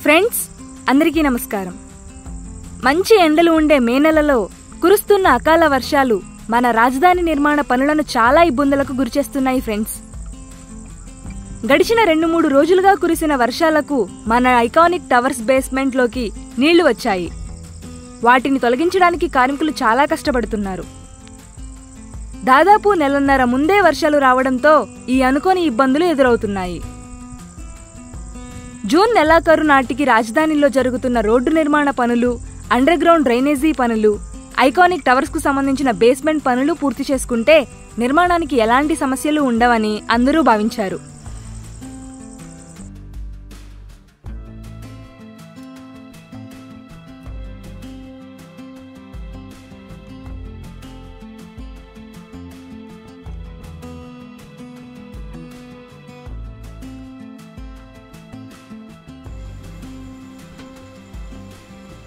Friends, అందరికీ నమస్కారం. మంచి ఎండలు ఉండే మే నెలలో కురుస్తున్న అకాల వర్షాలు మన రాజధాని నిర్మాణ పనులను చాలా ఇబ్బందులకు గురిచేస్తున్నాయి. ఫ్రెండ్స్, గడిచిన 2-3 రోజులుగా కురిసిన వర్షాలకు మన ఐకానిక్ టవర్స్ బేస్మెంట్ లోకి నీళ్లు వచ్చాయి. వాటిని తొలగించడానికి కార్మికులు చాలా కష్టపడుతున్నారు. దాదాపు నెలన్నర ముందే వర్షాలు రావడంతో ఈ అనుకోని ఇబ్బందులు ఎదురవుతున్నాయి. జూన్ నెలాఖరు నాటికి రాజధానిలో జరుగుతున్న రోడ్డు నిర్మాణ పనులు, అండర్ గ్రౌండ్ డ్రైనేజీ పనులు, ఐకానిక్ టవర్స్ కు సంబంధించిన బేస్మెంట్ పనులు పూర్తి చేసుకుంటే నిర్మాణానికి ఎలాంటి సమస్యలు ఉండవని అందరూ భావించారు.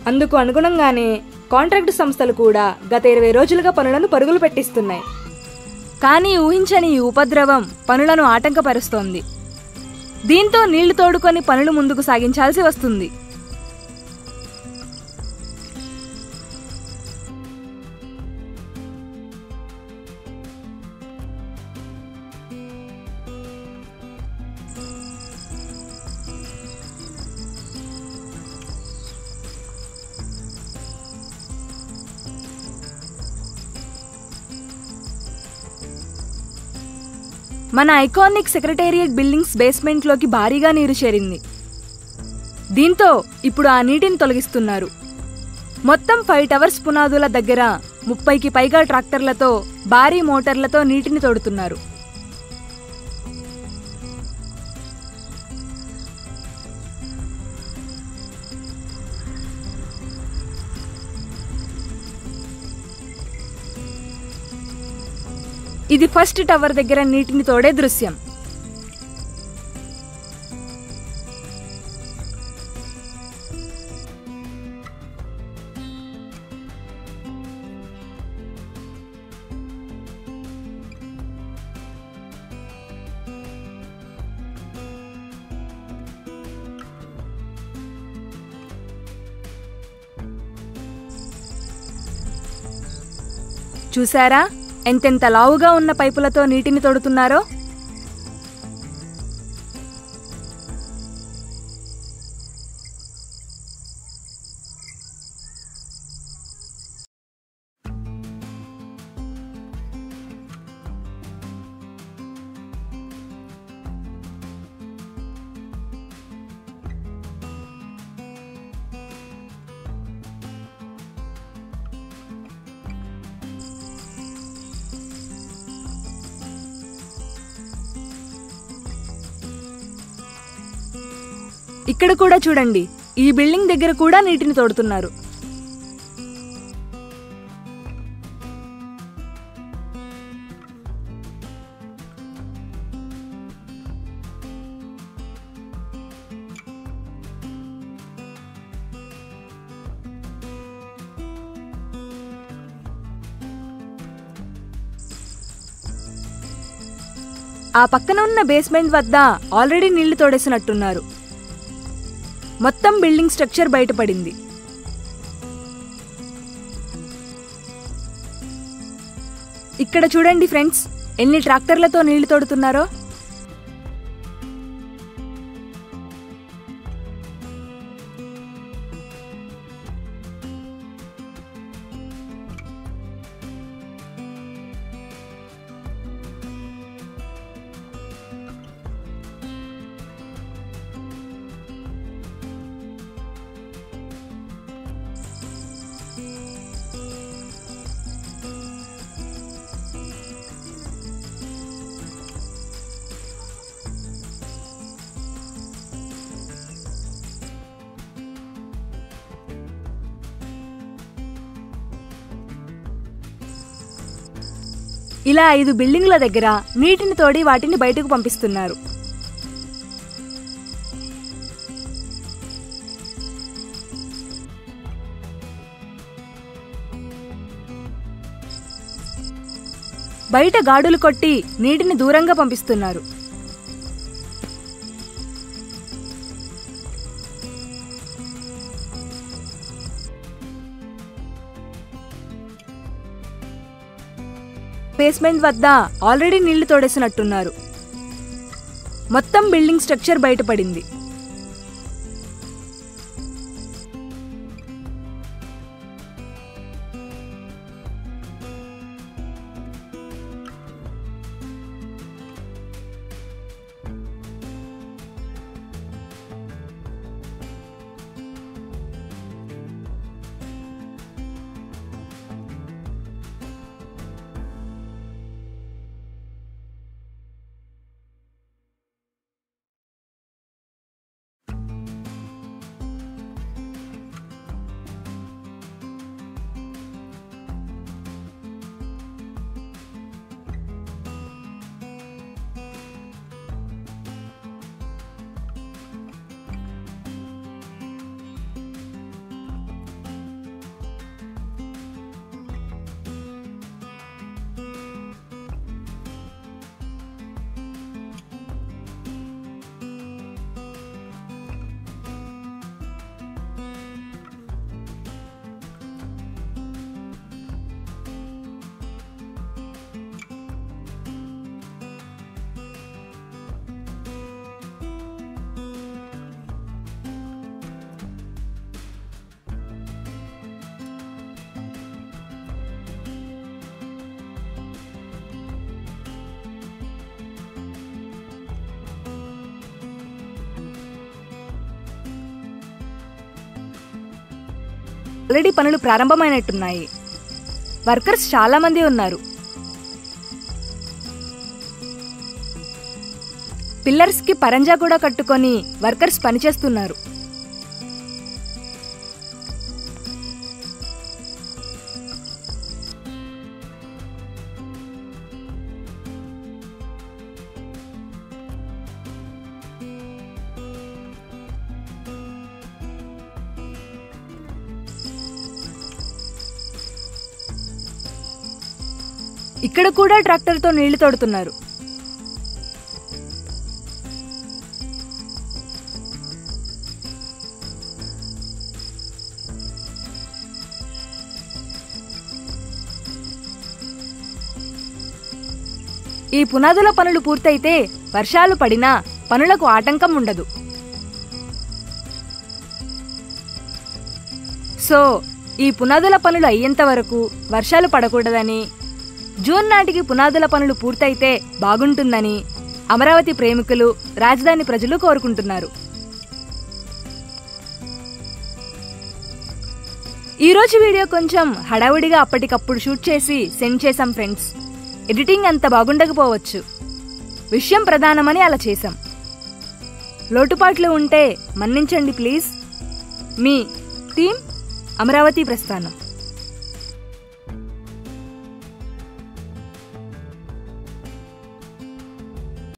అందుకు అనుగుణంగానే కాంట్రాక్టు సంస్థలు కూడా గత 20 రోజులుగా పనులను పరుగులు పెట్టిస్తున్నాయి. కానీ ఊహించని ఈ ఉపద్రవం పనులను ఆటంకపరుస్తోంది. దీంతో నీళ్లు తోడుకొని పనులు ముందుకు సాగించాల్సి వస్తుంది. మన ఐకానిక్ సెక్రటేరియట్ బిల్డింగ్స్ బేస్మెంట్ లోకి భారీగా నీరు చేరింది. దీంతో ఇప్పుడు ఆ నీటిని తొలగిస్తున్నారు. మొత్తం 5 టవర్స్ పునాదుల దగ్గర 30కి పైగా ట్రాక్టర్లతో భారీ మోటార్లతో నీటిని తోడుతున్నారు. ఇది ఫస్ట్ టవర్ దగ్గర నీటిని తోడే దృశ్యం. చూసారా ఎంతెంత లావుగా ఉన్న పైపులతో నీటిని తోడుతున్నారో? ఇక్కడ కూడా చూడండి, ఈ బిల్డింగ్ దగ్గర కూడా నీటిని తోడుతున్నారు. ఆ పక్కన ఉన్న బేస్మెంట్ వద్ద ఆల్రెడీ నీళ్లు తోడేసినట్టున్నారు. మొత్తం బిల్డింగ్ స్ట్రక్చర్ బయటపడింది. ఇక్కడ చూడండి ఫ్రెండ్స్, ఎన్ని ట్రాక్టర్లతో నీళ్లు తోడుతున్నారో. ఇలా 5 బిల్డింగ్ల దగ్గర నీటిని తోడి వాటిని బయటకు పంపిస్తున్నారు. బయట గాడులు కొట్టి నీటిని దూరంగా పంపిస్తున్నారు. బేస్మెంట్ వద్ద ఆల్రెడీ నీళ్లు తోడేసినట్టున్నారు. మొత్తం బిల్డింగ్ స్ట్రక్చర్ బయటపడింది. ఆల్రెడీ పనులు ప్రారంభమైనట్టున్నాయి. వర్కర్స్ చాలా మంది ఉన్నారు. పిల్లర్స్ కి పరంజా కూడా కట్టుకొని వర్కర్స్ పనిచేస్తున్నారు. ఇక్కడ కూడా ట్రాక్టర్తో నీళ్లు తోడుతున్నారు. ఈ పునాదుల పనులు పూర్తయితే వర్షాలు పడినా పనులకు ఆటంకం ఉండదు. సో ఈ పునాదుల పనులు అయ్యేంత వరకు వర్షాలు పడకూడదని, జూన్ నాటికి పునాదుల పనులు పూర్తయితే బాగుంటుందని అమరావతి ప్రేమికులు, రాజధాని ప్రజలు కోరుకుంటున్నారు. ఈరోజు వీడియో కొంచెం హడావుడిగా అప్పటికప్పుడు షూట్ చేసి సెండ్ చేశాం ఫ్రెండ్స్. ఎడిటింగ్ అంత బాగుండకపోవచ్చు. విషయం ప్రధానమని అలా చేశాం. లోటుపాట్లు ఉంటే మన్నించండి ప్లీజ్. మీ టీం, అమరావతి ప్రస్థానం.